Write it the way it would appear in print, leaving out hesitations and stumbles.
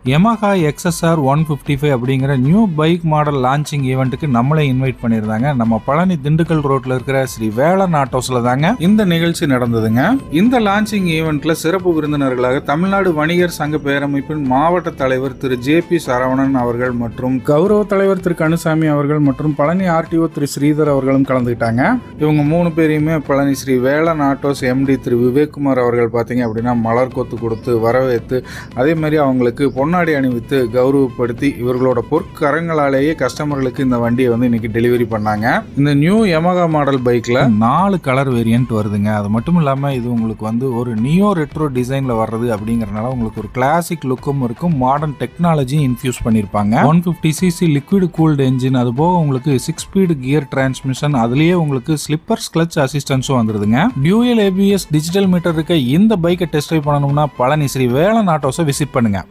Yamaha XSR 155 அப்படிங்கிற new bike model launching ஈவெண்ட்டுக்கு நம்மளே invite பண்ணியிருந்தாங்க. நம்ம பழனி திண்டுக்கல் ரோட்ல இருக்கிற ஸ்ரீ வேலன் ஆட்டோஸ்ல தாங்க இந்த நிகழ்ச்சி நடந்ததுங்க. இந்த லான்ச்சிங் ஈவெண்ட்ல சிறப்பு விருந்தினர்களாக தமிழ்நாடு வணிகர் சங்க பேரமைப்பின் மாவட்ட தலைவர் திரு JP சரவணன் அவர்கள் மற்றும் கௌரவ தலைவர் திரு கனுசாமி அவர்கள் மற்றும் பழனி RTO திரு ஸ்ரீதர் அவர்களும் கலந்துக்கிட்டாங்க. இவங்க 3 பேரையுமே பழனி ஸ்ரீ வேலன் ஆட்டோஸ் MD திரு விவேக்குமார் அவர்கள் பார்த்தீங்க அப்படின்னா மலர் கொத்து கொடுத்து வரவேற்று அதே மாதிரி அவங்களுக்கு பொன்னாடி அணிவித்து கௌரவப்படுத்தி இவர்களோட பொற்கரங்களாலேயே கஸ்டமர்களுக்கு இந்த வண்டியை வந்து இன்னைக்கு டெலிவரி பண்ணாங்க. இந்த நியூ Yamaha மாடல் பைக்ல 4 கலர் வேரியன்ட் வருதுங்க. அது மட்டும் இல்லாம இது உங்களுக்கு வந்து ஒரு நியோ ரெட்ரோ டிசைன்ல வர்றது அப்படிங்கறனால உங்களுக்கு ஒரு கிளாசிக் லுக்கும் இருக்கும், மாடர்ன் டெக்னாலஜி இன்ஃபியூஸ் பண்ணிருப்பாங்க. 150cc லிக்விட் கூல்டு என்ஜின், அது போக உங்களுக்கு 6 ஸ்பீட் கியர் டிரான்ஸ்மிஷன், அதுலயே உங்களுக்கு ஸ்லிப்பர்ஸ் கிளட்ச் அசிஸ்டன்ஸும் வந்துருதுங்க. டியூயல் ABS டிஜிட்டல் மீட்டர் இருக்க இந்த பைக்கை டெஸ்ட் ட்ரைவ் பண்ணணும்னா பழனி ஸ்ரீ வேலன் ஆட்டோஸை விசிட் பண்ணுங்க.